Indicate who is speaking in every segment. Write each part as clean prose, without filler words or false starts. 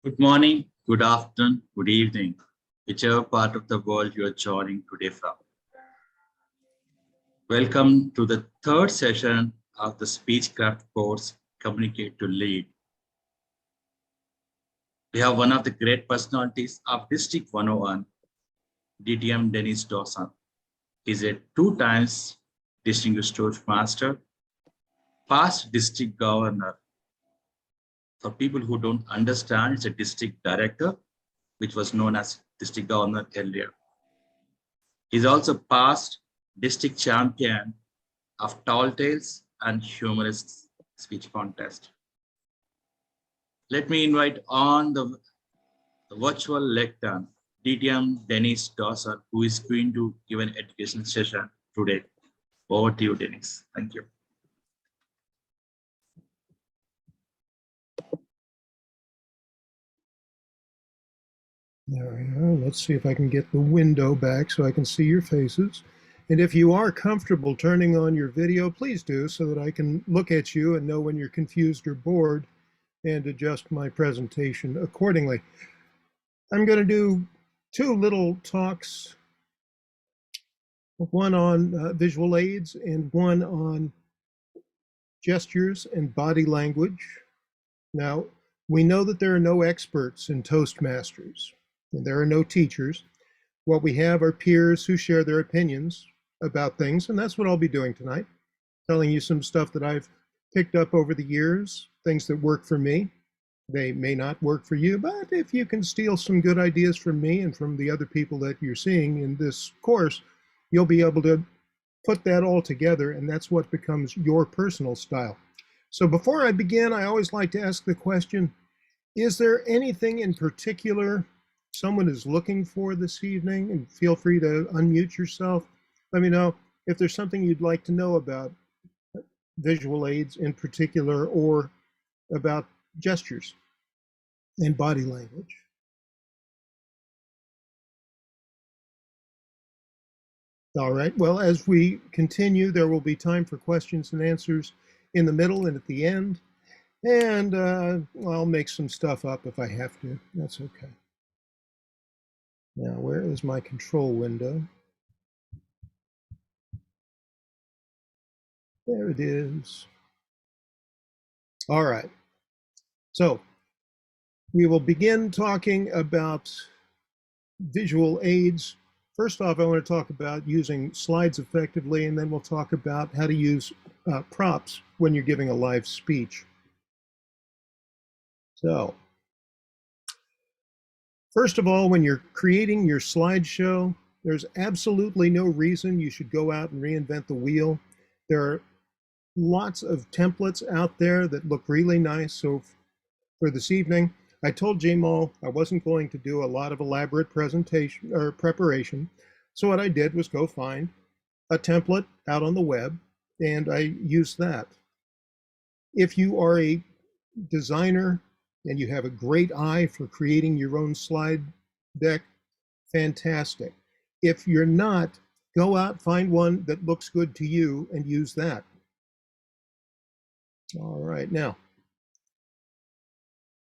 Speaker 1: Good morning, good afternoon, good evening, whichever part of the world you are joining today from. Welcome to the third session of the Speechcraft course, Communicate to Lead. We have one of the great personalities of District 101, DTM Dennis Dawson. He's a 2 times Distinguished Toastmaster, past District Governor. For people who don't understand, it's a District Director, which was known as District Governor earlier. He's also past District Champion of Tall Tales and Humorous Speech Contest. Let me invite on the virtual lectern, DTM Dennis Dawson, who is going to give an education session today. Over to you, Dennis. Thank you.
Speaker 2: There we are. Let's see if I can get the window back so I can see your faces. And if you are comfortable turning on your video, please do so that I can look at you and know when you're confused or bored and adjust my presentation accordingly. I'm going to do 2 little talks, one on visual aids and one on gestures and body language. Now, we know that there are no experts in Toastmasters. And there are no teachers. What we have are peers who share their opinions about things, and that's what I'll be doing tonight, telling you some stuff that I've picked up over the years, things that work for me. They may not work for you, but if you can steal some good ideas from me and from the other people that you're seeing in this course, you'll be able to put that all together, and that's what becomes your personal style. So before I begin, I always like to ask the question, is there anything in particular someone is looking for this evening? And feel free to unmute yourself. Let me know if there's something you'd like to know about visual aids in particular, or about gestures and body language. All right, well, as we continue, there will be time for questions and answers in the middle and at the end. And I'll make some stuff up if I have to. That's okay. Now, where is my control window? There it is. All right. So we will begin talking about visual aids. First off, I want to talk about using slides effectively, and then we'll talk about how to use props when you're giving a live speech. So, first of all, when you're creating your slideshow, there's absolutely no reason you should go out and reinvent the wheel. There are lots of templates out there that look really nice. So for this evening, I told Jaymol I wasn't going to do a lot of elaborate presentation or preparation. So what I did was go find a template out on the web, and I used that. If you are a designer and you have a great eye for creating your own slide deck, fantastic. If you're not, go out, find one that looks good to you and use that. All right, now,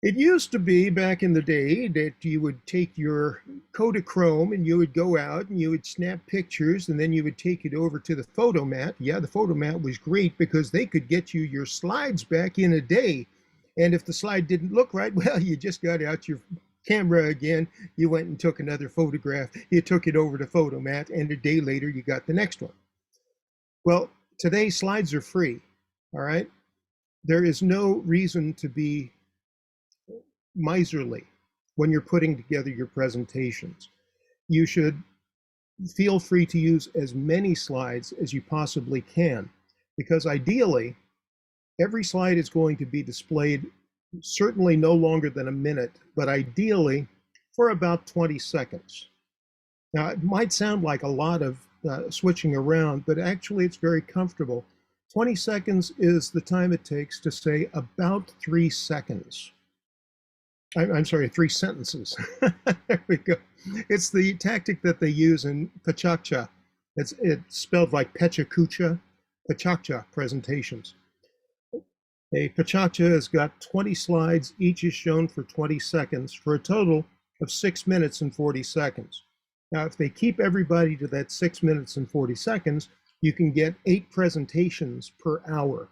Speaker 2: it used to be back in the day that you would take your Kodachrome and you would go out and you would snap pictures, and then you would take it over to the photomat. Yeah, the photomat was great because they could get you your slides back in a day. And if the slide didn't look right, well, you just got out your camera again, you went and took another photograph, you took it over to photomat, and a day later you got the next one. Well, today slides are free, all right? There is no reason to be miserly when you're putting together your presentations. You should feel free to use as many slides as you possibly can, because ideally, every slide is going to be displayed certainly no longer than a minute, but ideally for about 20 seconds. Now, it might sound like a lot of switching around, but actually it's very comfortable. 20 seconds is the time it takes to say about 3 seconds. I'm sorry, 3 sentences. There we go. It's the tactic that they use in Pachakcha. It's spelled like Pechakucha, Pachakcha presentations. A pachacha has got 20 slides, each is shown for 20 seconds, for a total of 6 minutes and 40 seconds. Now, if they keep everybody to that 6 minutes and 40 seconds, you can get 8 presentations per hour.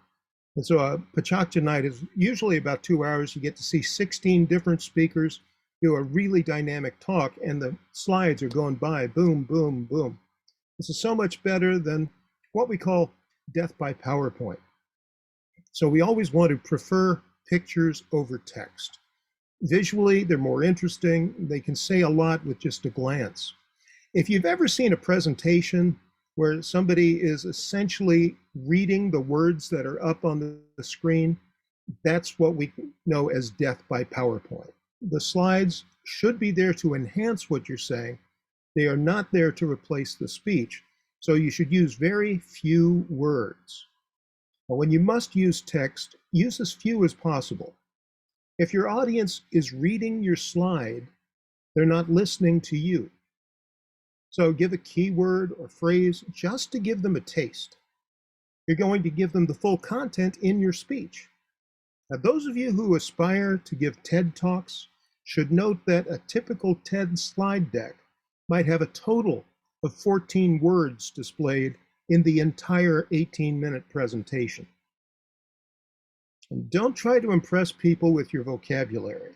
Speaker 2: And so a pachacha night is usually about 2 hours. You get to see 16 different speakers do a really dynamic talk, and the slides are going by, boom, boom, boom. This is so much better than what we call death by PowerPoint. So we always want to prefer pictures over text. Visually, they're more interesting. They can say a lot with just a glance. If you've ever seen a presentation where somebody is essentially reading the words that are up on the screen, that's what we know as death by PowerPoint. The slides should be there to enhance what you're saying. They are not there to replace the speech. So you should use very few words. But when you must use text, use as few as possible. If your audience is reading your slide, they're not listening to you. So give a keyword or phrase just to give them a taste. You're going to give them the full content in your speech. Now, those of you who aspire to give TED Talks should note that a typical TED slide deck might have a total of 14 words displayed in the entire 18-minute presentation. And don't try to impress people with your vocabulary.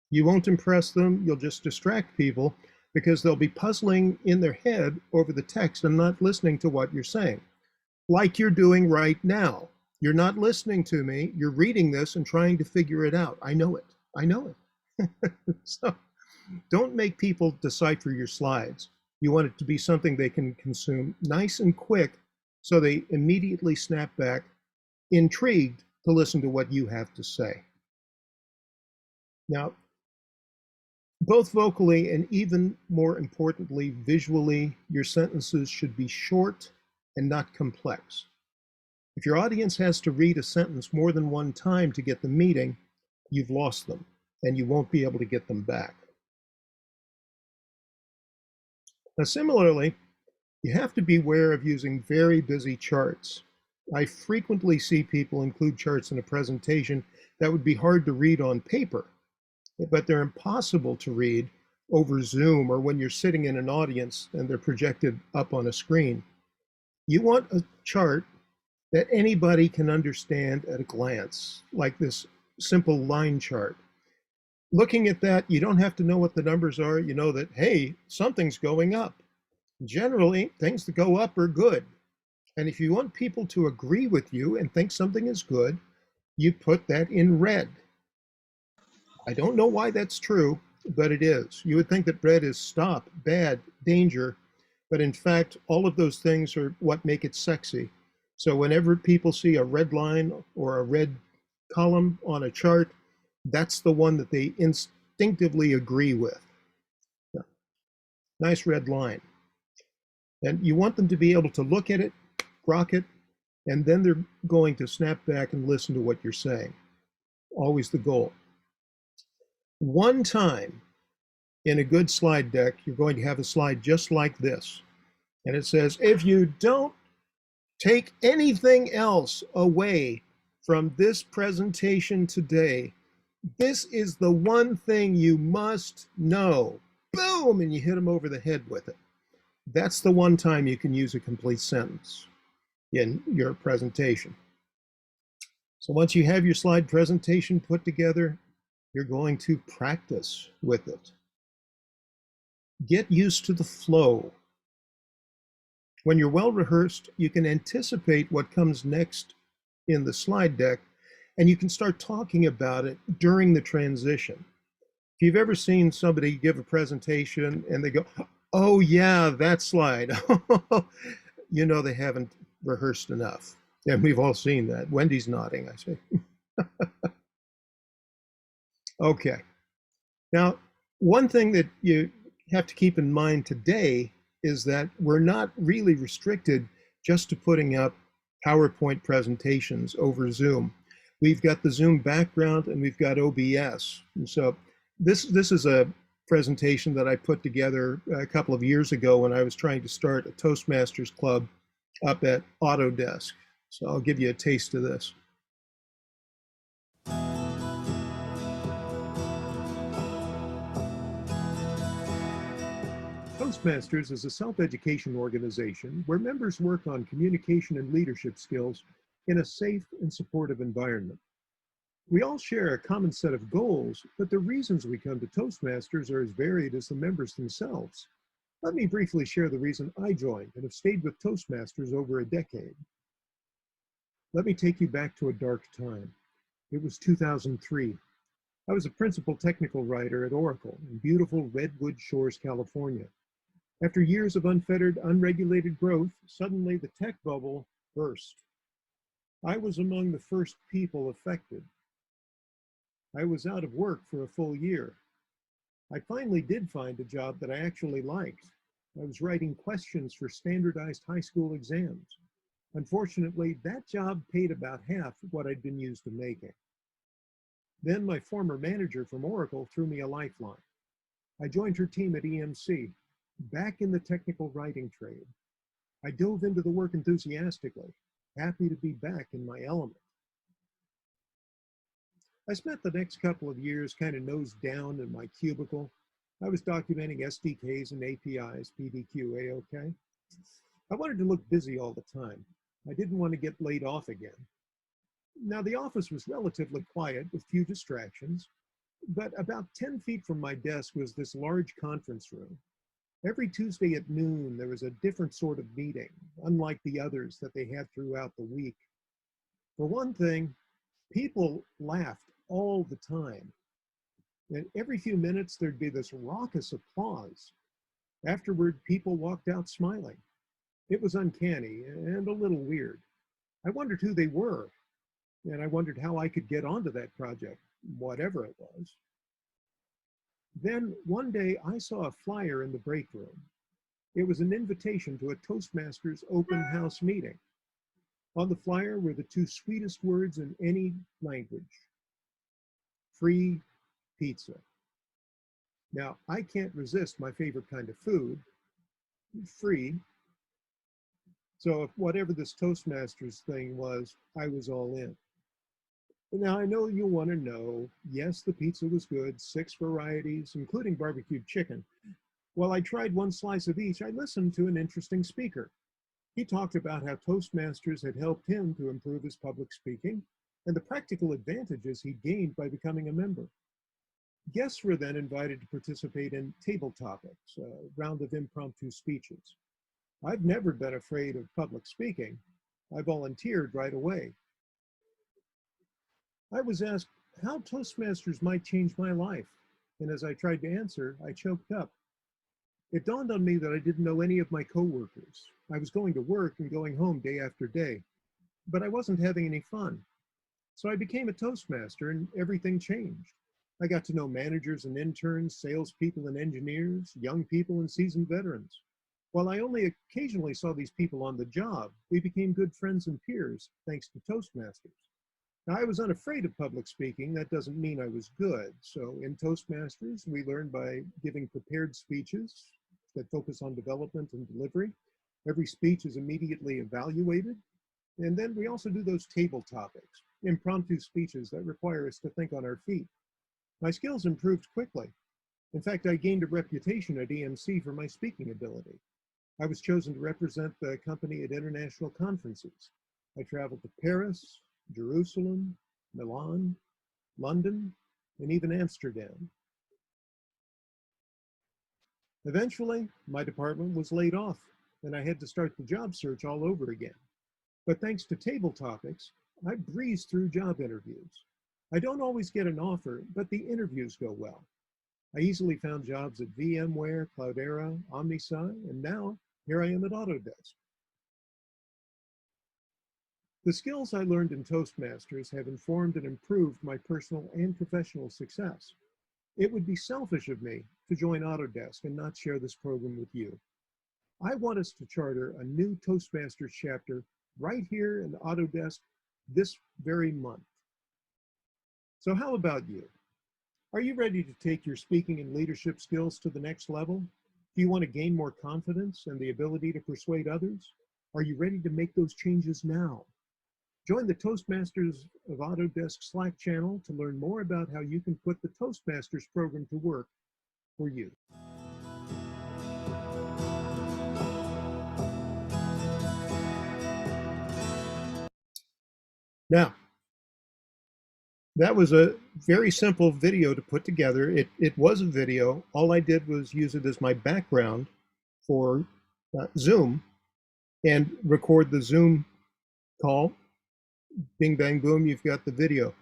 Speaker 2: You won't impress them, you'll just distract people because they'll be puzzling in their head over the text and not listening to what you're saying. Like you're doing right now. You're not listening to me, you're reading this and trying to figure it out. I know it, I know it. So don't make people decipher your slides. You want it to be something they can consume nice and quick so they immediately snap back, intrigued to listen to what you have to say. Now, both vocally and even more importantly, visually, your sentences should be short and not complex. If your audience has to read a sentence more than one time to get the meaning, you've lost them and you won't be able to get them back. Now, similarly, you have to beware of using very busy charts. I frequently see people include charts in a presentation that would be hard to read on paper, but they're impossible to read over Zoom or when you're sitting in an audience and they're projected up on a screen. You want a chart that anybody can understand at a glance, like this simple line chart. Looking at that, you don't have to know what the numbers are. You know that, hey, something's going up. Generally, things that go up are good. And if you want people to agree with you and think something is good, you put that in red. I don't know why that's true, but it is. You would think that red is stop, bad, danger, but in fact, all of those things are what make it sexy. So whenever people see a red line or a red column on a chart, that's the one that they instinctively agree with. Nice red line. And you want them to be able to look at it, grok it, and then they're going to snap back and listen to what you're saying. Always the goal. One time in a good slide deck, you're going to have a slide just like this. And it says, if you don't take anything else away from this presentation today, this is the one thing you must know. Boom, and you hit them over the head with it. That's the one time you can use a complete sentence in your presentation. So once you have your slide presentation put together, you're going to practice with it. Get used to the flow. When you're well rehearsed, you can anticipate what comes next in the slide deck, and you can start talking about it during the transition. If you've ever seen somebody give a presentation and they go, oh yeah, that slide, you know they haven't rehearsed enough. And we've all seen that. Wendy's nodding, I see. Okay. Now, one thing that you have to keep in mind today is that we're not really restricted just to putting up PowerPoint presentations over Zoom. We've got the Zoom background and we've got OBS. And so this is a presentation that I put together a couple of years ago when I was trying to start a Toastmasters club up at Autodesk. So I'll give you a taste of this. Toastmasters is a self-education organization where members work on communication and leadership skills in a safe and supportive environment. We all share a common set of goals, but the reasons we come to Toastmasters are as varied as the members themselves. Let me briefly share the reason I joined and have stayed with Toastmasters over a decade. Let me take you back to a dark time. It was 2003. I was a principal technical writer at Oracle in beautiful Redwood Shores, California. After years of unfettered, unregulated growth, suddenly the tech bubble burst. I was among the first people affected. I was out of work for a full year. I finally did find a job that I actually liked. I was writing questions for standardized high school exams. Unfortunately, that job paid about half what I'd been used to making. Then my former manager from Oracle threw me a lifeline. I joined her team at EMC, back in the technical writing trade. I dove into the work enthusiastically, happy to be back in my element. I spent the next couple of years kind of nose down in my cubicle. I was documenting SDKs and APIs, PDQ, AOK. I wanted to look busy all the time. I didn't want to get laid off again. Now, the office was relatively quiet with few distractions, but about 10 feet from my desk was this large conference room. Every Tuesday at noon, there was a different sort of meeting, unlike the others that they had throughout the week. For one thing, people laughed all the time. And every few minutes, there'd be this raucous applause. Afterward, people walked out smiling. It was uncanny and a little weird. I wondered who they were, and I wondered how I could get onto that project, whatever it was. Then one day, I saw a flyer in the break room. It was an invitation to a Toastmasters open house meeting. On the flyer were the two sweetest words in any language: free pizza. Now, I can't resist my favorite kind of food, free. So if whatever this Toastmasters thing was, I was all in. Now, I know you'll want to know, yes, the pizza was good, 6 varieties, including barbecued chicken. While I tried one slice of each, I listened to an interesting speaker. He talked about how Toastmasters had helped him to improve his public speaking and the practical advantages he gained by becoming a member. Guests were then invited to participate in table topics, a round of impromptu speeches. I've never been afraid of public speaking. I volunteered right away. I was asked how Toastmasters might change my life, and as I tried to answer, I choked up. It dawned on me that I didn't know any of my coworkers. I was going to work and going home day after day, but I wasn't having any fun. So I became a Toastmaster and everything changed. I got to know managers and interns, salespeople and engineers, young people and seasoned veterans. While I only occasionally saw these people on the job, we became good friends and peers thanks to Toastmasters. Now, I was unafraid of public speaking. That doesn't mean I was good. So in Toastmasters, we learn by giving prepared speeches that focus on development and delivery. Every speech is immediately evaluated. And then we also do those table topics, impromptu speeches that require us to think on our feet. My skills improved quickly. In fact, I gained a reputation at EMC for my speaking ability. I was chosen to represent the company at international conferences. I traveled to Paris, Jerusalem, Milan, London, and even Amsterdam. Eventually, my department was laid off, and I had to start the job search all over again. But thanks to table topics, I breezed through job interviews. I don't always get an offer, but the interviews go well. I easily found jobs at VMware, Cloudera, Omnisci, and now here I am at Autodesk. The skills I learned in Toastmasters have informed and improved my personal and professional success. It would be selfish of me to join Autodesk and not share this program with you. I want us to charter a new Toastmasters chapter right here in Autodesk this very month. So how about you? Are you ready to take your speaking and leadership skills to the next level? Do you want to gain more confidence and the ability to persuade others? Are you ready to make those changes now? Join the Toastmasters of Autodesk Slack channel to learn more about how you can put the Toastmasters program to work for you. Now, that was a very simple video to put together. It was a video. All I did was use it as my background for Zoom and record the Zoom call. Bing, bang, boom, you've got the video.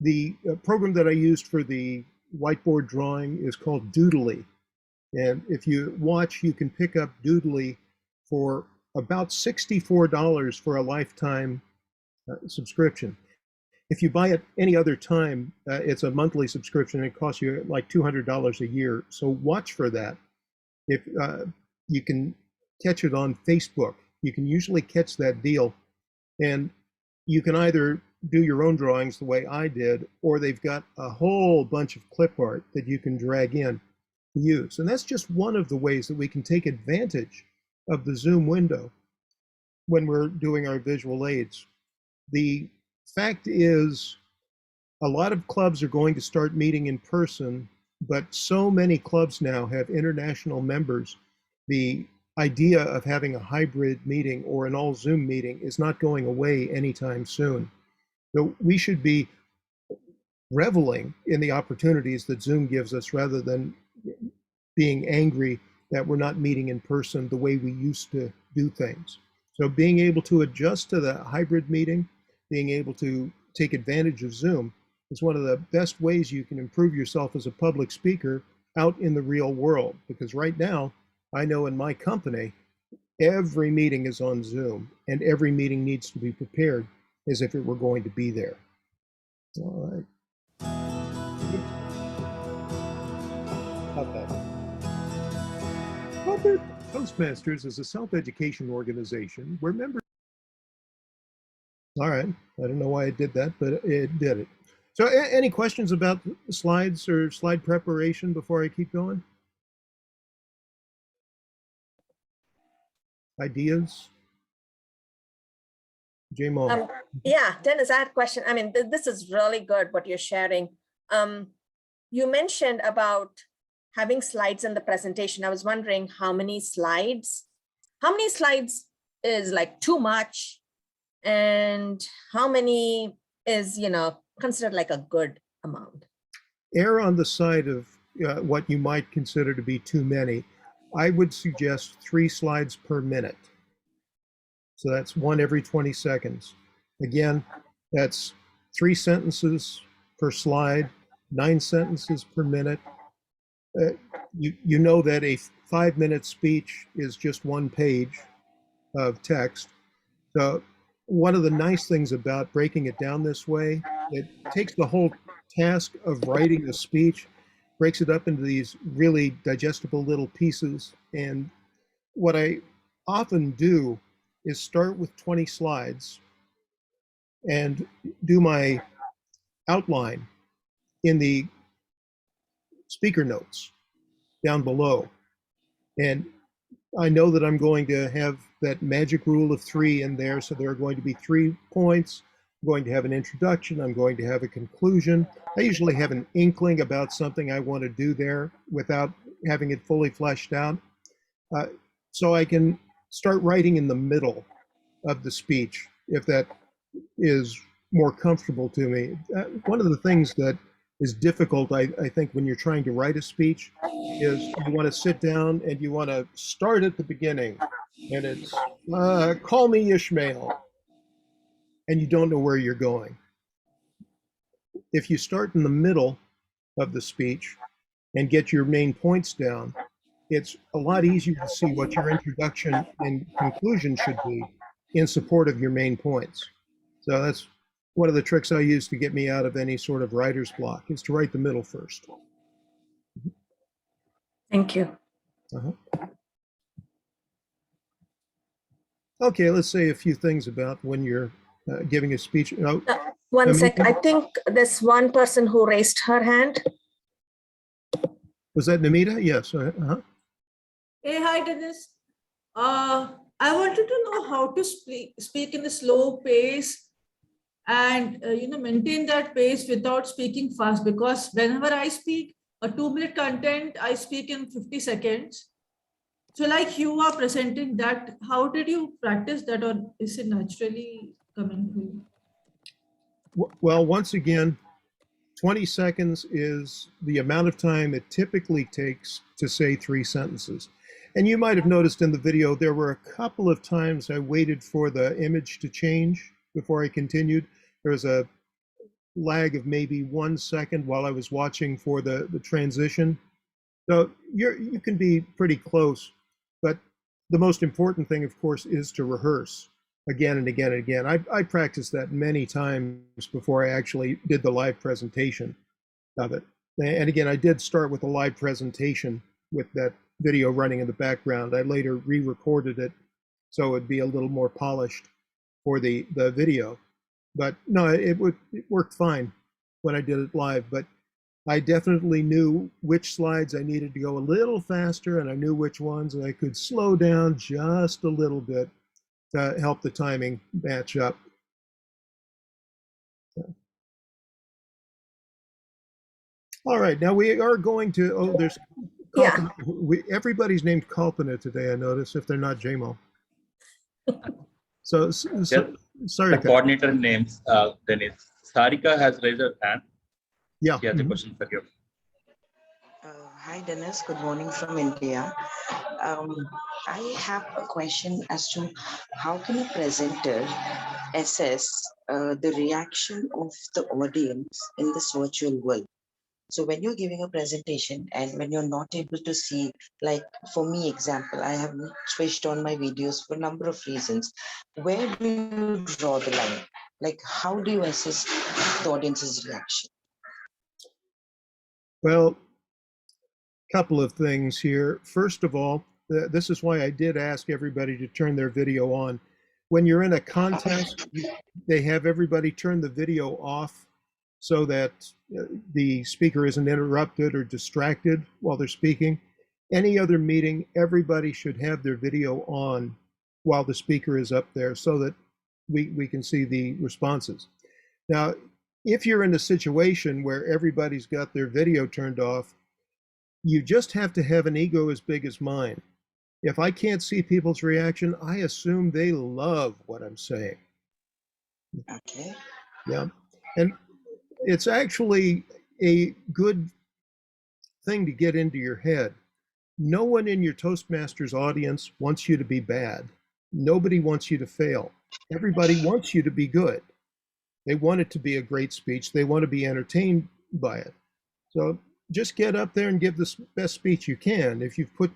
Speaker 2: The program that I used for the whiteboard drawing is called Doodly. And if you watch, you can pick up Doodly for about $64 for a lifetime subscription. If you buy it any other time, it's a monthly subscription. It costs you like $200 a year. So watch for that. If you can catch it on Facebook, you can usually catch that deal. And you can either do your own drawings the way I did, or they've got a whole bunch of clip art that you can drag in to use. And that's just one of the ways that we can take advantage of the Zoom window when we're doing our visual aids. The fact is, a lot of clubs are going to start meeting in person, but so many clubs now have international members. The idea of having a hybrid meeting or an all Zoom meeting is not going away anytime soon. So we should be reveling in the opportunities that Zoom gives us rather than being angry that we're not meeting in person the way we used to do things. So being able to adjust to the hybrid meeting, being able to take advantage of Zoom is one of the best ways you can improve yourself as a public speaker out in the real world. Because right now, I know in my company, every meeting is on Zoom and every meeting needs to be prepared as if it were going to be there. All right. About that. Toastmasters is a self-education organization where members. All right. I don't know why it did that, but it did it. So any questions about slides or slide preparation before I keep going? Ideas? Jaymol.
Speaker 3: Yeah, Dennis, I had a question. I mean, this is really good what you're sharing. You mentioned about having slides in the presentation. I was wondering how many slides is like too much, and how many is, considered like a good amount?
Speaker 2: Err on the side of what you might consider to be too many. I would suggest 3 slides per minute. So that's 1 every 20 seconds. Again, that's 3 sentences per slide, 9 sentences per minute. You know that a 5-minute speech is just 1 page of text. So one of the nice things about breaking it down this way, it takes the whole task of writing a speech, breaks it up into these really digestible little pieces. And what I often do is start with 20 slides and do my outline in the speaker notes down below. And I know that I'm going to have that magic rule of 3 in there. So there are going to be 3 points. I'm going to have an introduction. I'm going to have a conclusion. I usually have an inkling about something I want to do there without having it fully fleshed out. So I can start writing in the middle of the speech if that is more comfortable to me. One of the things that is difficult, I think, when you're trying to write a speech is you want to sit down and you want to start at the beginning, and it's call me Ishmael, and you don't know where you're going. If you start in the middle of the speech and get your main points down, it's a lot easier to see what your introduction and conclusion should be in support of your main points. So that's one of the tricks I use to get me out of any sort of writer's block, is to write the middle first.
Speaker 3: Thank you.
Speaker 2: Okay, let's say a few things about when you're giving a speech.
Speaker 3: One sec. I think there's one person who raised her hand.
Speaker 2: Was that Namita? Yes.
Speaker 4: Hey, hi, Dennis. I wanted to know how to speak in a slow pace and maintain that pace without speaking fast, because whenever I speak a 2-minute content, I speak in 50 seconds. So like you are presenting that, how did you practice that, or is it naturally coming to you?
Speaker 2: Well, once again, 20 seconds is the amount of time it typically takes to say 3 sentences. And you might have noticed in the video, there were a couple of times I waited for the image to change before I continued. There was a lag of maybe 1 second while I was watching for the transition. So you can be pretty close, but the most important thing, of course, is to rehearse again and again and again. I practiced that many times before I actually did the live presentation of it. And again, I did start with a live presentation with that video running in the background. I later re-recorded it so it would be a little more polished for the video. But no, it worked fine when I did it live. But I definitely knew which slides I needed to go a little faster, and I knew which ones I could slow down just a little bit to help the timing match up. All right, now we are going to, oh, there's Kalpana. Everybody's named Kalpana today, I notice, if they're not Jaymol. So sorry.
Speaker 1: The coordinator names, Dennis. Sarika has raised her hand.
Speaker 2: Yeah.
Speaker 1: She has a question for you.
Speaker 5: Hi, Dennis. Good morning from India. I have a question as to how can a presenter assess the reaction of the audience in this virtual world? So when you're giving a presentation and when you're not able to see, like for me, example, I have switched on my videos for a number of reasons. Where do you draw the line? Like, how do you assess the audience's reaction?
Speaker 2: Well, couple of things here. First of all, this is why I did ask everybody to turn their video on. When you're in a contest, they have everybody turn the video off so that the speaker isn't interrupted or distracted while they're speaking. Any other meeting, everybody should have their video on while the speaker is up there so that we can see the responses. Now, if you're in a situation where everybody's got their video turned off, you just have to have an ego as big as mine. If I can't see people's reaction, I assume they love what I'm saying.
Speaker 5: Okay.
Speaker 2: Yeah. And it's actually a good thing to get into your head. No one in your Toastmasters audience wants you to be bad. Nobody wants you to fail. Everybody wants you to be good. They want it to be a great speech. They want to be entertained by it. So just get up there and give the best speech you can. If you've put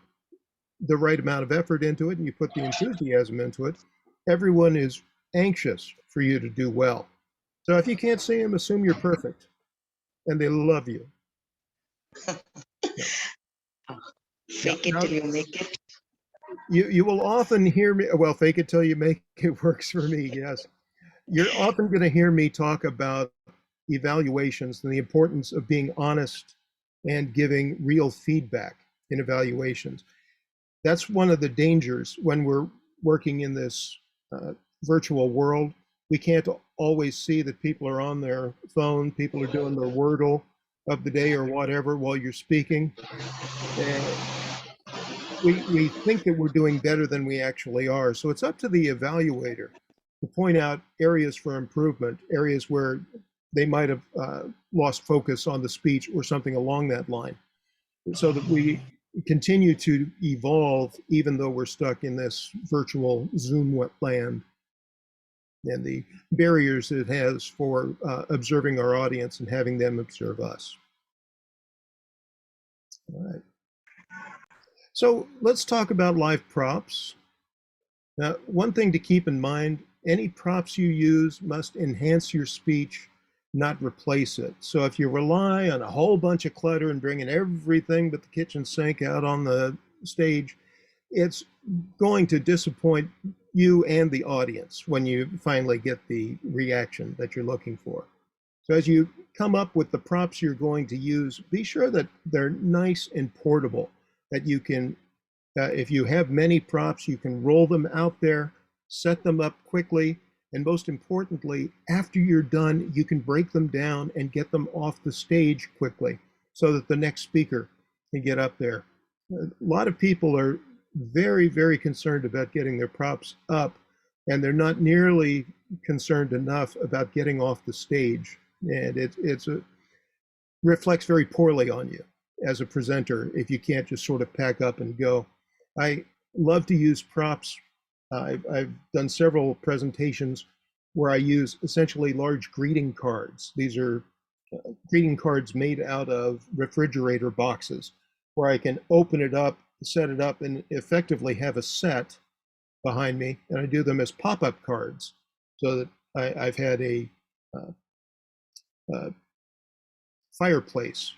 Speaker 2: the right amount of effort into it and you put the enthusiasm into it, everyone is anxious for you to do well. So if you can't see them, assume you're perfect and they love you.
Speaker 5: Fake it till you make it.
Speaker 2: You will often hear me, well, fake it till you make it works for me, yes. You're often going to hear me talk about evaluations and the importance of being honest and giving real feedback in evaluations. That's one of the dangers when we're working in this virtual world. We can't always see that people are on their phone, people are doing their Wordle of the day or whatever while you're speaking. And we think that we're doing better than we actually are. So it's up to the evaluator to point out areas for improvement, areas where they might have lost focus on the speech or something along that line, so that we continue to evolve even though we're stuck in this virtual Zoom land and the barriers it has for observing our audience and having them observe us. All right. So let's talk about live props. Now, one thing to keep in mind, any props you use must enhance your speech, not replace it. So if you rely on a whole bunch of clutter and bringing everything but the kitchen sink out on the stage, it's going to disappoint you and the audience when you finally get the reaction that you're looking for. So as you come up with the props you're going to use, be sure that they're nice and portable, that you can, if you have many props, you can roll them out there, set them up quickly, and most importantly, after you're done, you can break them down and get them off the stage quickly so that the next speaker can get up there. A lot of people are very, very concerned about getting their props up and they're not nearly concerned enough about getting off the stage. And it reflects very poorly on you as a presenter if you can't just sort of pack up and go. I love to use props. I've done several presentations where I use essentially large greeting cards. These are greeting cards made out of refrigerator boxes where I can open it up, set it up, and effectively have a set behind me. And I do them as pop-up cards so that I've had a fireplace,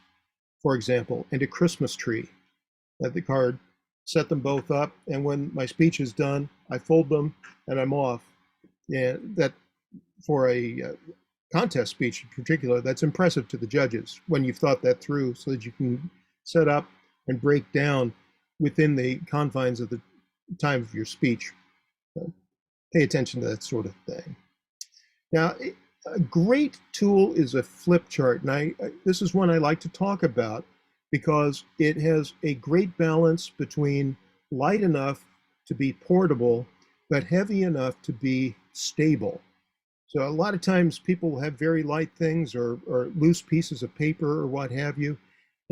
Speaker 2: for example, and a Christmas tree at the card, set them both up, and when my speech is done, I fold them and I'm off. And that, for a contest speech in particular, that's impressive to the judges when you've thought that through so that you can set up and break down within the confines of the time of your speech. So pay attention to that sort of thing. Now, a great tool is a flip chart, and this is one I like to talk about because it has a great balance between light enough to be portable, but heavy enough to be stable. So a lot of times people have very light things or loose pieces of paper or what have you,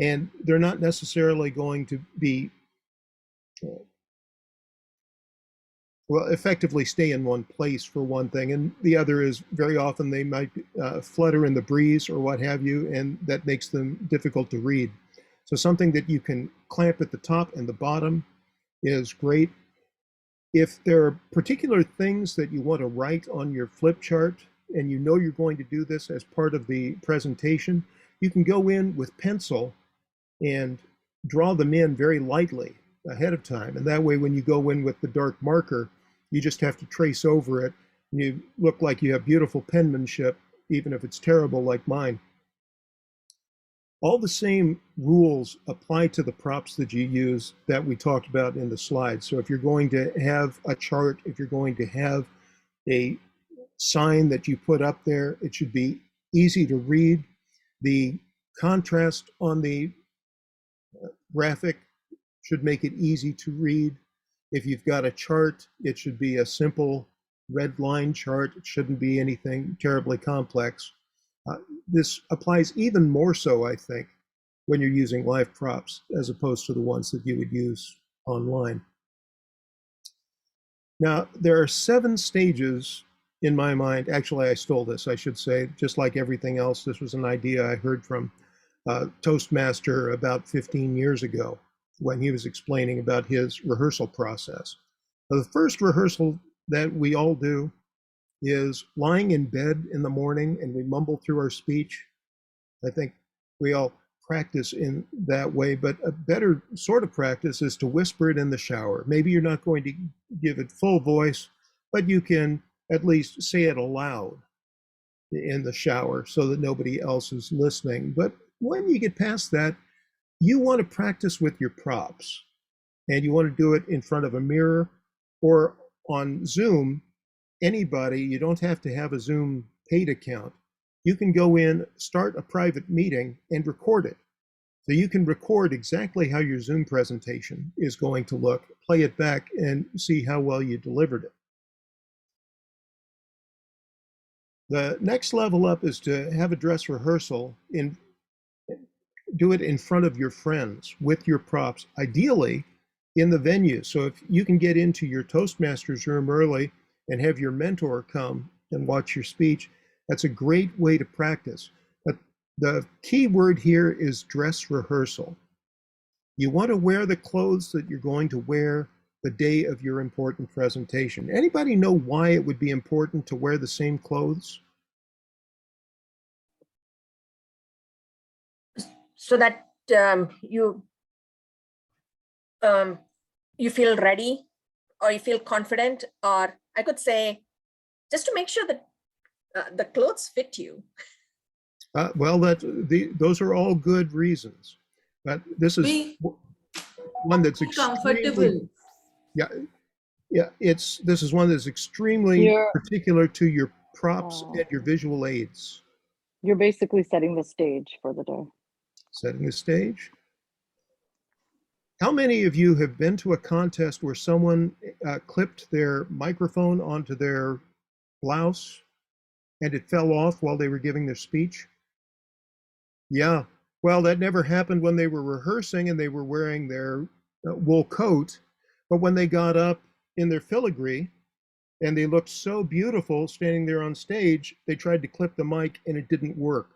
Speaker 2: and they're not necessarily going to be, well, effectively stay in one place for one thing. And the other is very often they might flutter in the breeze or what have you, and that makes them difficult to read. So something that you can clamp at the top and the bottom is great. If there are particular things that you want to write on your flip chart and you know you're going to do this as part of the presentation, you can go in with pencil and draw them in very lightly ahead of time. And that way, when you go in with the dark marker, you just have to trace over it. And you look like you have beautiful penmanship, even if it's terrible like mine. All the same rules apply to the props that you use that we talked about in the slides. So if you're going to have a chart, if you're going to have a sign that you put up there, it should be easy to read. The contrast on the graphic should make it easy to read. If you've got a chart, it should be a simple red line chart. It shouldn't be anything terribly complex. This applies even more so, I think, when you're using live props as opposed to the ones that you would use online. Now, there are 7 stages in my mind. Actually, I stole this, I should say. Just like everything else, this was an idea I heard from Toastmaster about 15 years ago when he was explaining about his rehearsal process. Now, the first rehearsal that we all do is lying in bed in the morning and we mumble through our speech. I think we all practice in that way, but a better sort of practice is to whisper it in the shower. Maybe you're not going to give it full voice, but you can at least say it aloud in the shower so that nobody else is listening. But when you get past that, you want to practice with your props, and you want to do it in front of a mirror or on Zoom. Anybody, you don't have to have a Zoom paid account. You can go in, start a private meeting, and record it. So you can record exactly how your Zoom presentation is going to look, play it back, and see how well you delivered it. The next level up is to have a dress rehearsal, do it in front of your friends with your props, ideally in the venue. So if you can get into your Toastmasters room early and have your mentor come and watch your speech, that's a great way to practice. But the key word here is dress rehearsal. You want to wear the clothes that you're going to wear the day of your important presentation. Anybody know why it would be important to wear the same clothes?
Speaker 3: So that you feel ready, or you feel confident, or I could say just to make sure that the clothes fit you.
Speaker 2: Well, those are all good reasons, but this is one that's
Speaker 4: comfortable.
Speaker 2: This is one that's extremely particular to your props and your visual aids.
Speaker 6: You're basically setting the stage for the day.
Speaker 2: Setting the stage. How many of you have been to a contest where someone clipped their microphone onto their blouse and it fell off while they were giving their speech? Yeah. Well, that never happened when they were rehearsing and they were wearing their wool coat. But when they got up in their filigree and they looked so beautiful standing there on stage, they tried to clip the mic and it didn't work.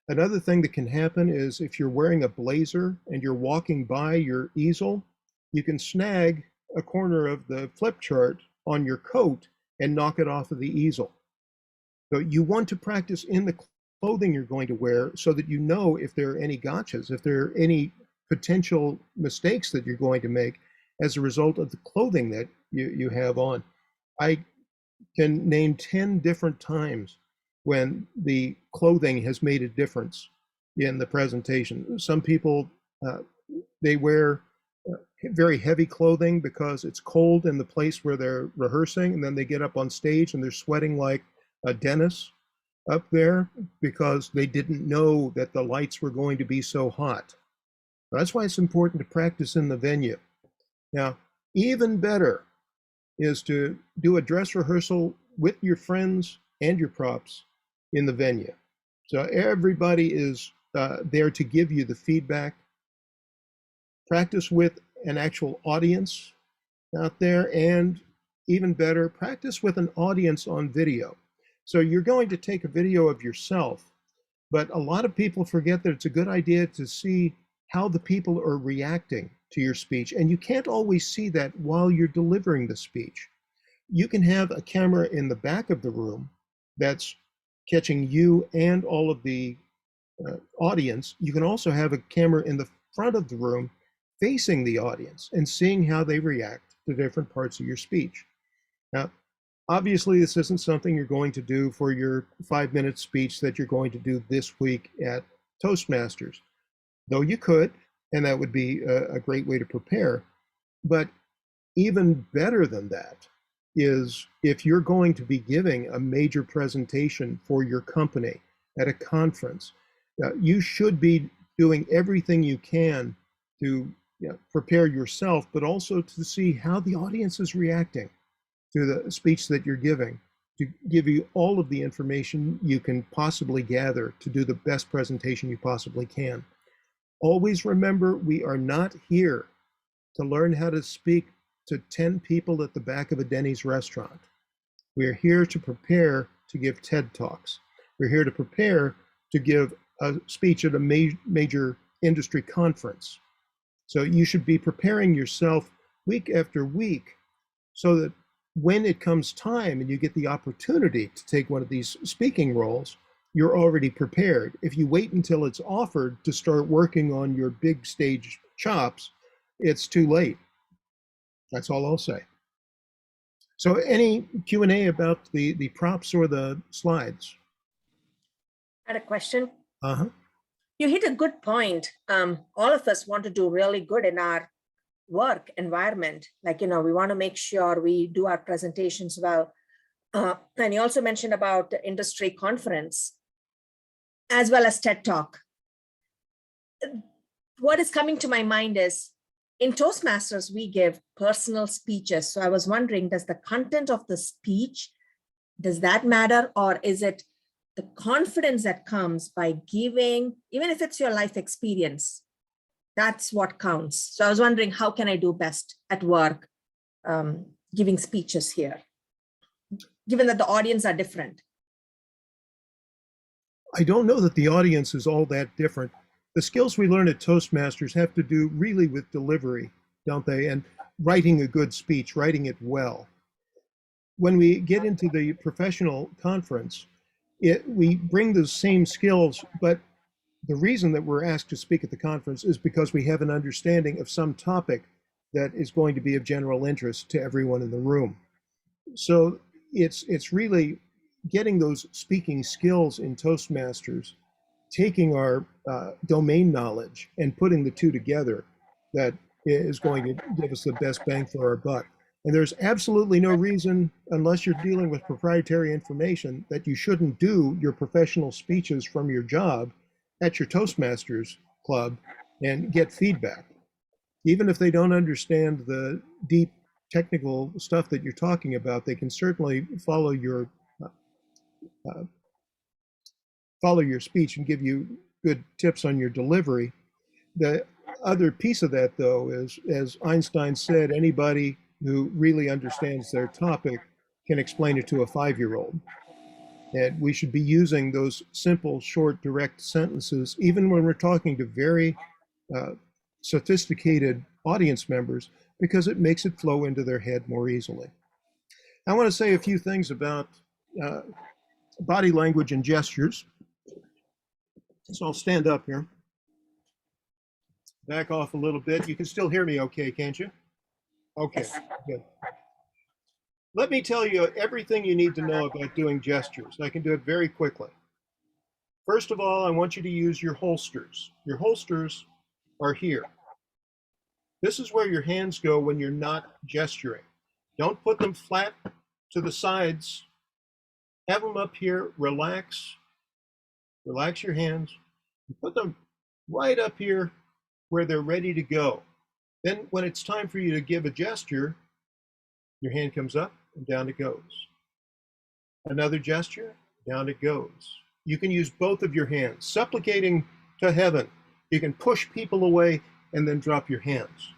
Speaker 2: Another thing that can happen is if you're wearing a blazer and you're walking by your easel, you can snag a corner of the flip chart on your coat and knock it off of the easel. So you want to practice in the clothing you're going to wear so that you know if there are any gotchas, if there are any potential mistakes that you're going to make as a result of the clothing that you have on. I can name 10 different times when the clothing has made a difference in the presentation. Some people, they wear very heavy clothing because it's cold in the place where they're rehearsing, and then they get up on stage and they're sweating like a dentist up there because they didn't know that the lights were going to be so hot. That's why it's important to practice in the venue. Now, even better is to do a dress rehearsal with your friends and your props in the venue. So everybody is there to give you the feedback. Practice with an actual audience out there, and even better, practice with an audience on video. So you're going to take a video of yourself, but a lot of people forget that it's a good idea to see how the people are reacting to your speech. And you can't always see that while you're delivering the speech. You can have a camera in the back of the room that's catching you and all of the audience. You can also have a camera in the front of the room facing the audience and seeing how they react to different parts of your speech. Now, obviously, this isn't something you're going to do for your 5-minute speech that you're going to do this week at Toastmasters, though you could, and that would be a great way to prepare. But even better than that is if you're going to be giving a major presentation for your company at a conference, you should be doing everything you can to prepare yourself, but also to see how the audience is reacting to the speech that you're giving, to give you all of the information you can possibly gather to do the best presentation you possibly can. Always remember, we are not here to learn how to speak to 10 people at the back of a Denny's restaurant. We're here to prepare to give TED Talks. We're here to prepare to give a speech at a major industry conference. So you should be preparing yourself week after week so that when it comes time and you get the opportunity to take one of these speaking roles, you're already prepared. If you wait until it's offered to start working on your big stage chops, it's too late. That's all I'll say. So any Q&A about the props or the slides?
Speaker 3: I had a question.
Speaker 2: Uh-huh.
Speaker 3: You hit a good point. All of us want to do really good in our work environment. Like, we want to make sure we do our presentations well. And you also mentioned about the industry conference as well as TED Talk. What is coming to my mind is in Toastmasters, we give personal speeches. So I was wondering, does the content of the speech, does that matter? Or is it the confidence that comes by giving, even if it's your life experience, that's what counts. So I was wondering, how can I do best at work giving speeches here, given that the audience are different?
Speaker 2: I don't know that the audience is all that different. The skills we learn at Toastmasters have to do really with delivery, don't they? And writing a good speech, writing it well. When we get into the professional conference, we bring those same skills, but the reason that we're asked to speak at the conference is because we have an understanding of some topic that is going to be of general interest to everyone in the room. So it's really getting those speaking skills in Toastmasters, taking our domain knowledge and putting the two together that is going to give us the best bang for our buck. And there's absolutely no reason, unless you're dealing with proprietary information, that you shouldn't do your professional speeches from your job at your Toastmasters club and get feedback. Even if they don't understand the deep technical stuff that you're talking about, they can certainly follow your speech and give you good tips on your delivery. The other piece of that, though, is, as Einstein said, anybody who really understands their topic can explain it to a 5-year-old. And we should be using those simple, short, direct sentences, even when we're talking to very sophisticated audience members, because it makes it flow into their head more easily. I want to say a few things about body language and gestures. So I'll stand up here. Back off a little bit. You can still hear me okay, can't you? Okay, good. Let me tell you everything you need to know about doing gestures. I can do it very quickly. First of all, I want you to use your holsters. Your holsters are here. This is where your hands go when you're not gesturing. Don't put them flat to the sides. Have them up here, relax. Relax your hands. And put them right up here where they're ready to go. Then when it's time for you to give a gesture, your hand comes up and down it goes. Another gesture, down it goes. You can use both of your hands. Supplicating to heaven, you can push people away and then drop your hands.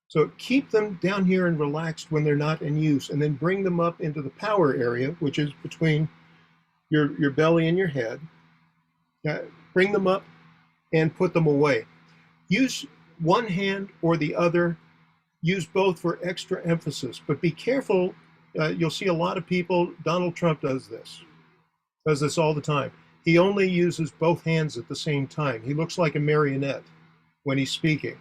Speaker 2: So keep them down here and relaxed when they're not in use, and then bring them up into the power area, which is between your belly and your head. Bring them up and put them away. Use one hand or the other. Use both for extra emphasis, but be careful. You'll see a lot of people, Donald Trump does this all the time. He only uses both hands at the same time. He looks like a marionette when he's speaking.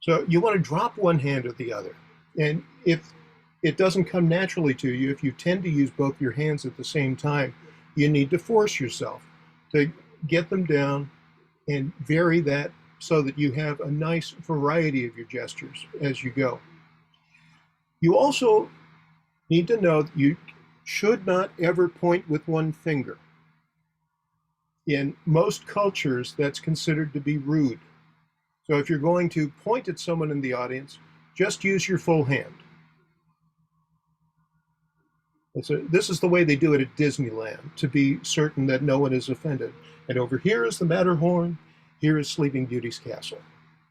Speaker 2: So you want to drop one hand or the other. And if it doesn't come naturally to you, if you tend to use both your hands at the same time, you need to force yourself to get them down and vary that so that you have a nice variety of your gestures as you go. You also need to know that you should not ever point with one finger. In most cultures, that's considered to be rude. So if you're going to point at someone in the audience, just use your full hand. This is the way they do it at Disneyland, to be certain that no one is offended. And over here is the Matterhorn, here is Sleeping Beauty's castle.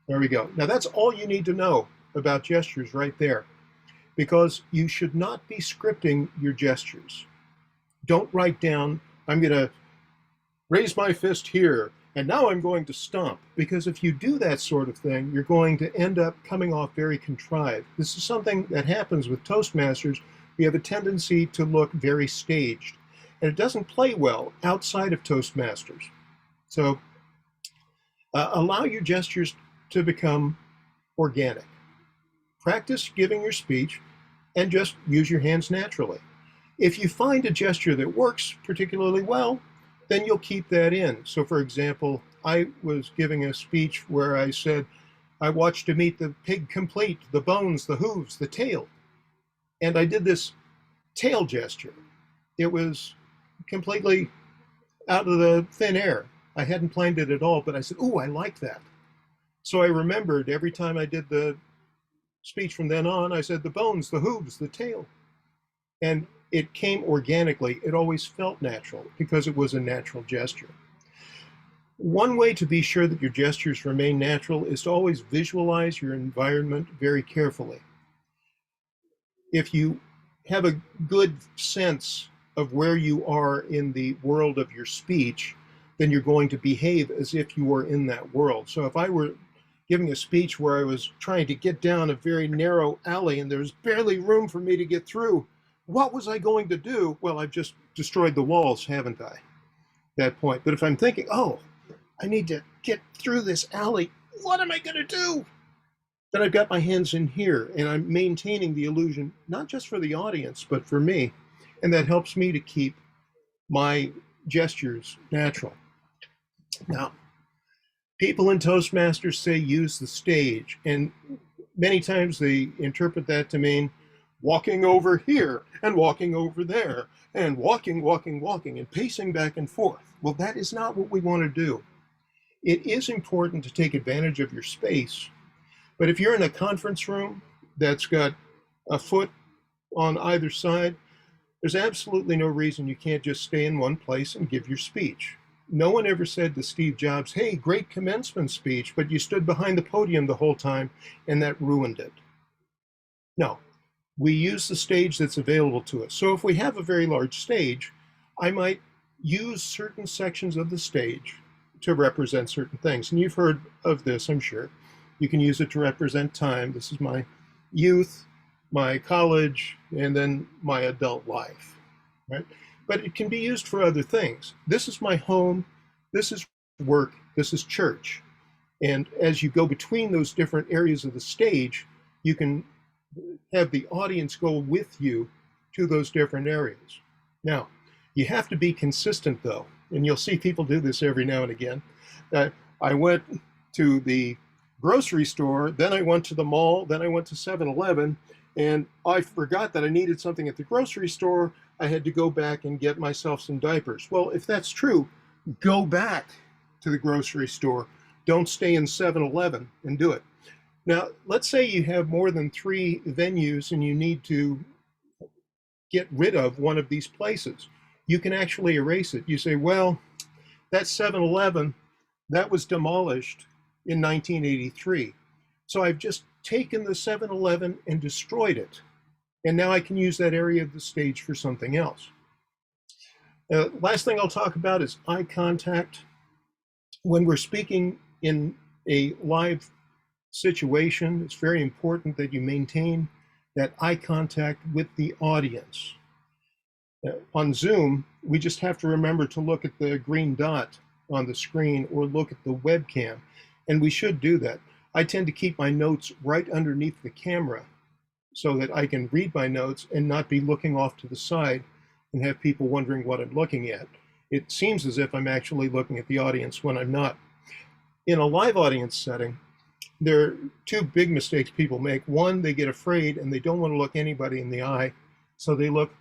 Speaker 2: There we go. Now that's all you need to know about gestures right there, because you should not be scripting your gestures. Don't write down, I'm going to raise my fist here, and now I'm going to stomp, because if you do that sort of thing, you're going to end up coming off very contrived. This is something that happens with Toastmasters. We have a tendency to look very staged, and it doesn't play well outside of Toastmasters. So allow your gestures to become organic. Practice giving your speech and just use your hands naturally. If you find a gesture that works particularly well, then you'll keep that in. So for example, I was giving a speech where I said, I watched him eat the pig complete, the bones, the hooves, the tail. And I did this tail gesture. It was completely out of the thin air. I hadn't planned it at all, but I said, ooh, I like that. So I remembered every time I did the speech from then on, I said the bones, the hooves, the tail. And it came organically. It always felt natural because it was a natural gesture. One way to be sure that your gestures remain natural is to always visualize your environment very carefully. If you have a good sense of where you are in the world of your speech, then you're going to behave as if you were in that world. So if I were giving a speech where I was trying to get down a very narrow alley and there's barely room for me to get through, what was I going to do? Well, I've just destroyed the walls, haven't I? At that point. But if I'm thinking, oh, I need to get through this alley, what am I going to do? Then I've got my hands in here and I'm maintaining the illusion, not just for the audience, but for me. And that helps me to keep my gestures natural. Now, people in Toastmasters say use the stage, and many times they interpret that to mean walking over here and walking over there and walking, and pacing back and forth. Well, that is not what we want to do. It is important to take advantage of your space, But if you're in a conference room that's got a foot on either side, there's absolutely no reason you can't just stay in one place and give your speech. No one ever said to Steve Jobs, hey, great commencement speech, but you stood behind the podium the whole time and that ruined it. No, we use the stage that's available to us. So if we have a very large stage, I might use certain sections of the stage to represent certain things. And you've heard of this, I'm sure. You can use it to represent time. This is my youth, my college, and then my adult life, right? But it can be used for other things. This is my home, this is work, this is church. And as you go between those different areas of the stage, you can have the audience go with you to those different areas. Now, you have to be consistent though, and you'll see people do this every now and again. I went to the grocery store, then I went to the mall, then I went to 7-Eleven, and I forgot that I needed something at the grocery store. I had to go back and get myself some diapers. Well, if that's true, go back to the grocery store. Don't stay in 7-Eleven and do it. Now, let's say you have more than 3 venues and you need to get rid of one of these places. You can actually erase it. You say, well, that 7-Eleven, that was demolished in 1983. So I've just taken the 7-Eleven and destroyed it. And now I can use that area of the stage for something else. Last thing I'll talk about is eye contact. When we're speaking in a live situation, it's very important that you maintain that eye contact with the audience. On Zoom, we just have to remember to look at the green dot on the screen or look at the webcam, and we should do that. I tend to keep my notes right underneath the camera so that I can read my notes and not be looking off to the side and have people wondering what I'm looking at. It seems as if I'm actually looking at the audience when I'm not. In a live audience setting, there are 2 big mistakes people make. One, they get afraid and they don't want to look anybody in the eye, so they look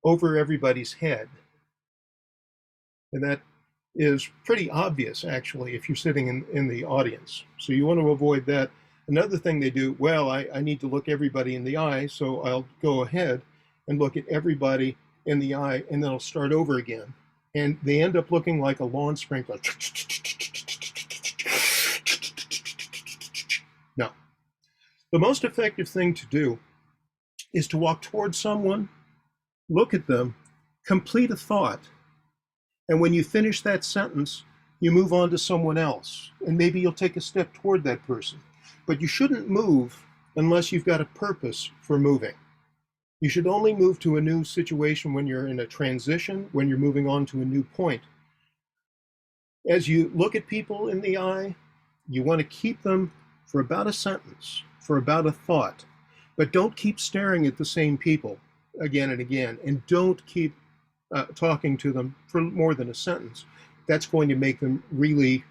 Speaker 2: over everybody's head. And that is pretty obvious, actually, if you're sitting in the audience. So you want to avoid that. Another thing they do, well, I need to look everybody in the eye, so I'll go ahead and look at everybody in the eye, and then I'll start over again. And they end up looking like a lawn sprinkler. No. The most effective thing to do is to walk towards someone, look at them, complete a thought, and when you finish that sentence, you move on to someone else, and maybe you'll take a step toward that person. But you shouldn't move unless you've got a purpose for moving. You should only move to a new situation when you're in a transition, when you're moving on to a new point. As you look at people in the eye, you want to keep them for about a sentence, for about a thought, but don't keep staring at the same people again and again, and don't keep talking to them for more than a sentence. That's going to make them really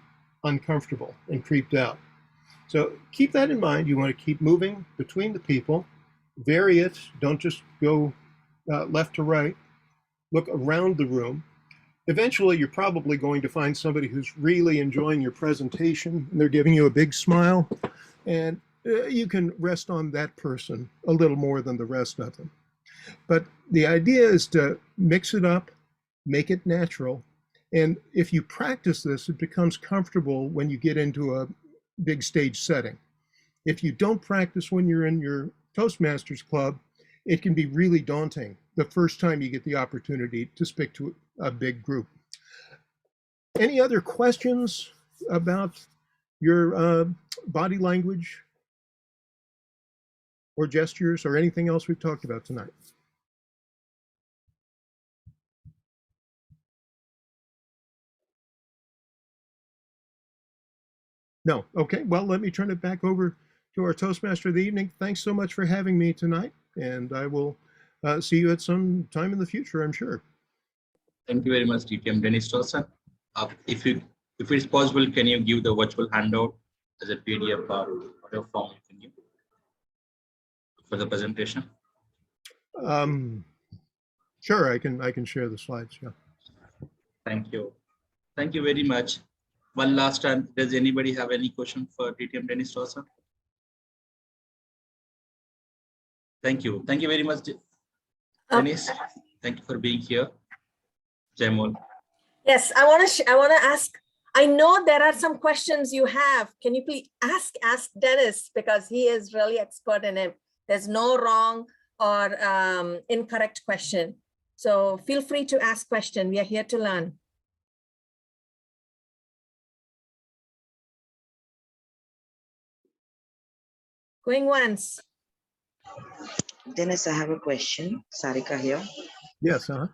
Speaker 2: uncomfortable and creeped out. So keep that in mind. You want to keep moving between the people, vary it, don't just go left to right, look around the room. Eventually, you're probably going to find somebody who's really enjoying your presentation, and they're giving you a big smile, and you can rest on that person a little more than the rest of them. But the idea is to mix it up, make it natural, and if you practice this, it becomes comfortable when you get into a big stage setting. If you don't practice when you're in your Toastmasters club, it can be really daunting the first time you get the opportunity to speak to a big group. Any other questions about your body language or gestures or anything else we've talked about tonight? No. Okay. Well, let me turn it back over to our Toastmaster of the evening. Thanks so much for having me tonight, and I will see you at some time in the future, I'm sure.
Speaker 1: Thank you very much, DTM Dennis Dawson. If it's possible, can you give the virtual handout as a PDF or whatever form you can give for the presentation?
Speaker 2: Sure, I can share the slides. Yeah.
Speaker 1: Thank you. Thank you very much. One last time, does anybody have any question for DTM Dennis Dawson? Thank you. Thank you very much,
Speaker 3: Um,
Speaker 1: Dennis. Thank you for being here. Jaymol.
Speaker 3: Yes, I want to ask. I know there are some questions you have. Can you please ask Dennis, because he is really expert in it. There's no wrong or incorrect question. So feel free to ask question. We are here to learn. Going once.
Speaker 5: Dennis, I have a question. Sarika here.
Speaker 2: Yes, huh?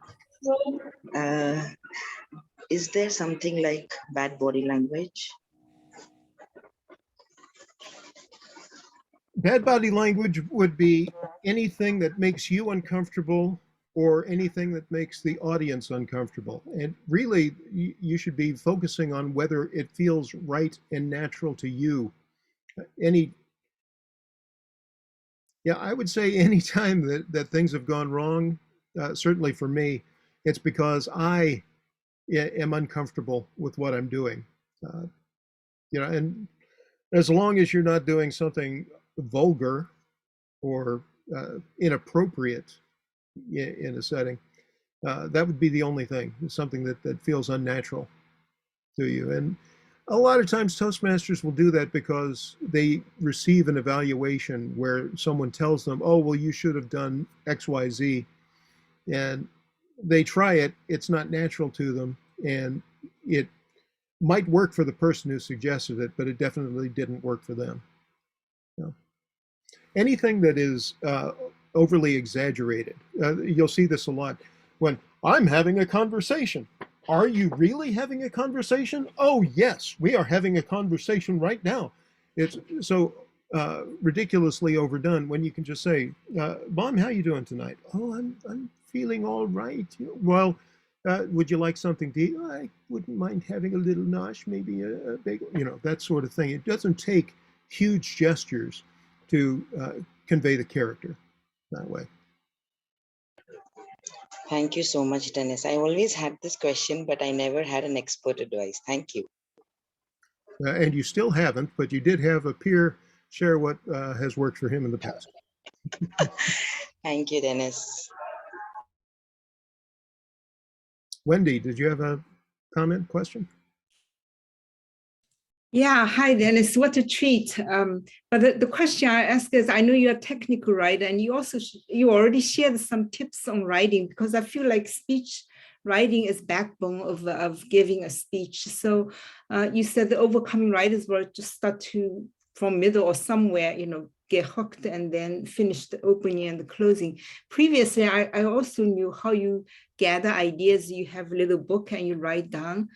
Speaker 5: Uh, is there something like bad body language?
Speaker 2: Bad body language would be anything that makes you uncomfortable or anything that makes the audience uncomfortable. And really, you should be focusing on whether it feels right and natural to you. I would say any time that things have gone wrong, certainly for me, it's because I am uncomfortable with what I'm doing. And as long as you're not doing something vulgar or inappropriate in a setting, that would be the only thing, something that feels unnatural to you. And a lot of times Toastmasters will do that because they receive an evaluation where someone tells them, oh, well, you should have done X, Y, Z. And they try it, it's not natural to them. And it might work for the person who suggested it, but it definitely didn't work for them. So, anything that is overly exaggerated, you'll see this a lot when I'm having a conversation. Are you really having a conversation? Oh, yes, we are having a conversation right now. It's so ridiculously overdone when you can just say, Mom, how you doing tonight? Oh, I'm feeling all right. Well, would you like something to eat? I wouldn't mind having a little nosh, maybe a bagel, that sort of thing. It doesn't take huge gestures to convey the character that way.
Speaker 5: Thank you so much, Dennis. I always had this question, but I never had an expert advice. Thank you.
Speaker 2: And you still haven't, but you did have a peer share what has worked for him in the past.
Speaker 5: Thank you, Dennis.
Speaker 2: Wendy, did you have a comment, question?
Speaker 6: Yeah, hi Dennis, what a treat. But the question I ask is, I know you're a technical writer and you already shared some tips on writing, because I feel like speech writing is backbone of giving a speech. So you said the overcoming writers will just start to, from middle or somewhere, get hooked and then finish the opening and the closing. Previously, I also knew how you gather ideas. You have a little book and you write down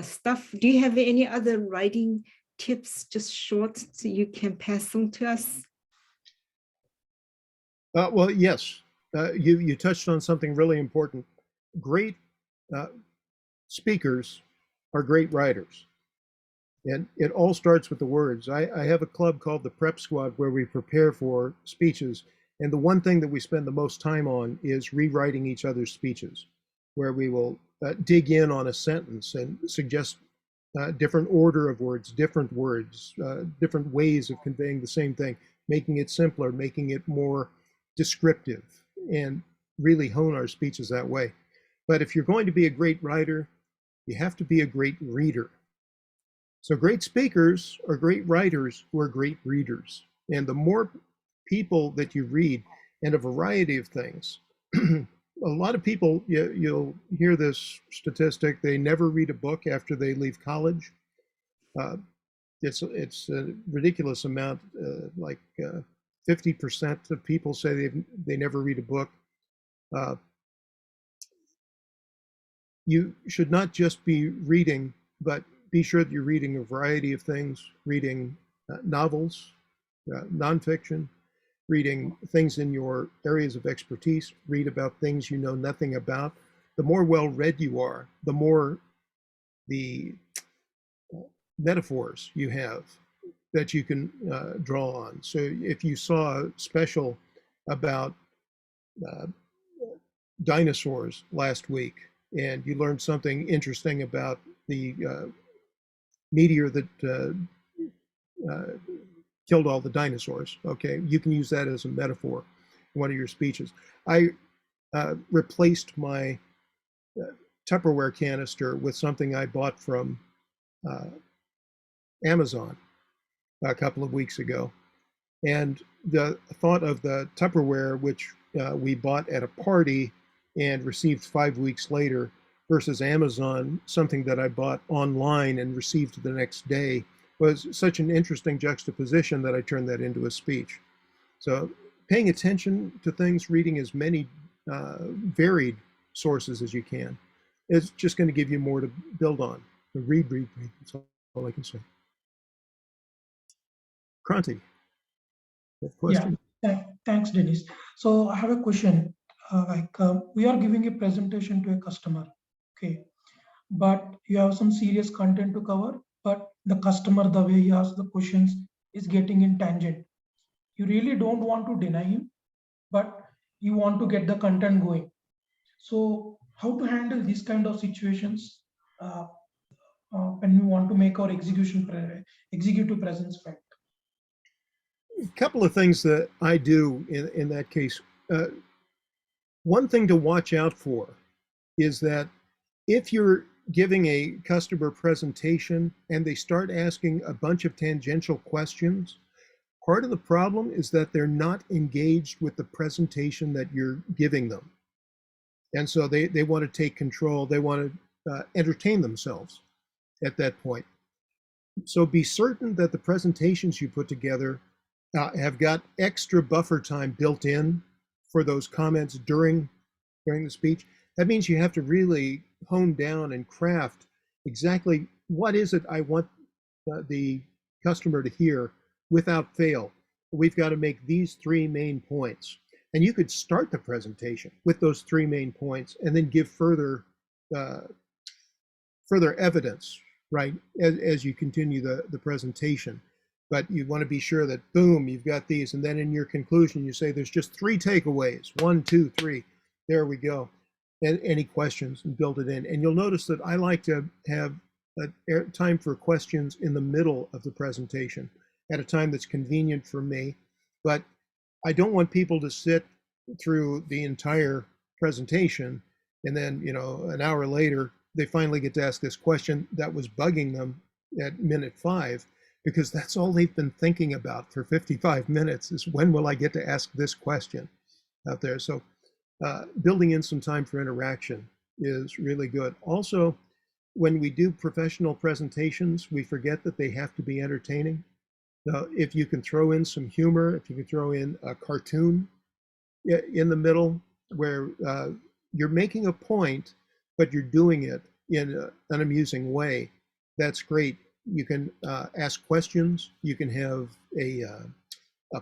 Speaker 6: stuff. Do you have any other writing tips, just short, so you can pass on to us?
Speaker 2: Well, yes, you touched on something really important. Great speakers are great writers. And it all starts with the words. I have a club called the Prep Squad where we prepare for speeches. And the one thing that we spend the most time on is rewriting each other's speeches, where we will dig in on a sentence and suggest different order of words, different ways of conveying the same thing, making it simpler, making it more descriptive, and really hone our speeches that way. But if you're going to be a great writer, you have to be a great reader. So great speakers are great writers who are great readers. And the more people that you read, and a variety of things, a lot of people, you'll hear this statistic, they never read a book after they leave college. It's a ridiculous amount, like 50% of people say they never read a book. You should not just be reading, but be sure that you're reading a variety of things, reading novels, nonfiction, reading things in your areas of expertise, read about things you know nothing about. The more well-read you are, the more the metaphors you have that you can draw on. So if you saw a special about dinosaurs last week, and you learned something interesting about the meteor that killed all the dinosaurs, okay, you can use that as a metaphor. one of your speeches. I replaced my Tupperware canister with something I bought from Amazon a couple of weeks ago. And the thought of the Tupperware, which we bought at a party and received 5 weeks later, versus Amazon, something that I bought online and received the next day, was such an interesting juxtaposition that I turned that into a speech. So paying attention to things, reading as many varied sources as you can, is just going to give you more to build on. Read. That's all I can say. Kranti, you have a question?
Speaker 7: Yeah, thanks, Dennis. So I have a question. We are giving a presentation to a customer, okay, but you have some serious content to cover, but the customer, the way he asks the questions is getting in tangent. You really don't want to deny him, but you want to get the content going. So how to handle these kind of situations when we want to make our executive presence felt?
Speaker 2: A couple of things that I do in that case. One thing to watch out for is that if you're giving a customer presentation and they start asking a bunch of tangential questions, part of the problem is that they're not engaged with the presentation that you're giving them. And so they want to take control. They want to entertain themselves at that point. So be certain that the presentations you put together have got extra buffer time built in for those comments during the speech. That means you have to really hone down and craft exactly what is it I want the customer to hear without fail. We've got to make these 3 main points. And you could start the presentation with those 3 main points and then give further evidence, right, as you continue the presentation. But you want to be sure that, boom, you've got these. And then in your conclusion, you say there's just 3 takeaways. 1, 2, 3. There we go. And any questions, and build it in. And you'll notice that I like to have time for questions in the middle of the presentation at a time that's convenient for me. But I don't want people to sit through the entire presentation and then, an hour later, they finally get to ask this question that was bugging them at minute 5, because that's all they've been thinking about for 55 minutes is when will I get to ask this question out there. So building in some time for interaction is really good. Also, when we do professional presentations, we forget that they have to be entertaining. If you can throw in some humor, if you can throw in a cartoon in the middle where you're making a point, but you're doing it in an amusing way, that's great. You can ask questions. You can have a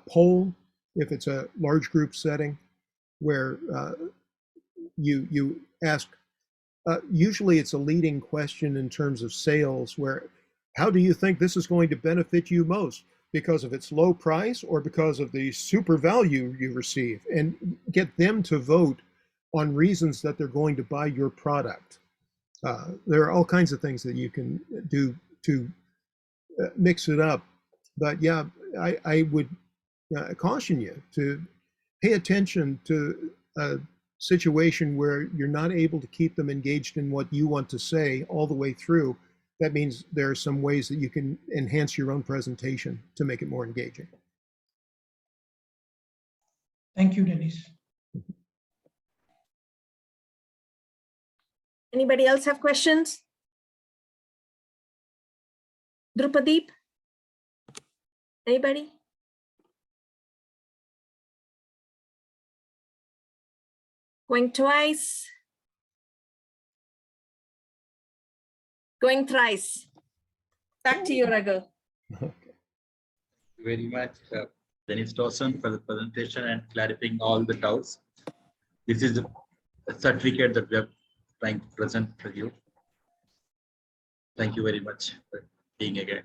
Speaker 2: poll if it's a large group setting where you ask, usually it's a leading question in terms of sales, where how do you think this is going to benefit you most? Because of its low price or because of the super value you receive? And get them to vote on reasons that they're going to buy your product. There are all kinds of things that you can do to mix it up. But yeah, I would caution you to pay attention to a situation where you're not able to keep them engaged in what you want to say all the way through. That means there are some ways that you can enhance your own presentation to make it more engaging.
Speaker 7: Thank you, Dennis.
Speaker 3: Anybody else have questions? Drupadeep? Anybody? Going twice? Going thrice? Back to you, Raghu.
Speaker 1: Thank you very much, Dennis Dawson, for the presentation and clarifying all the doubts. This is a certificate that we are trying to present for you. Thank you very much for being again.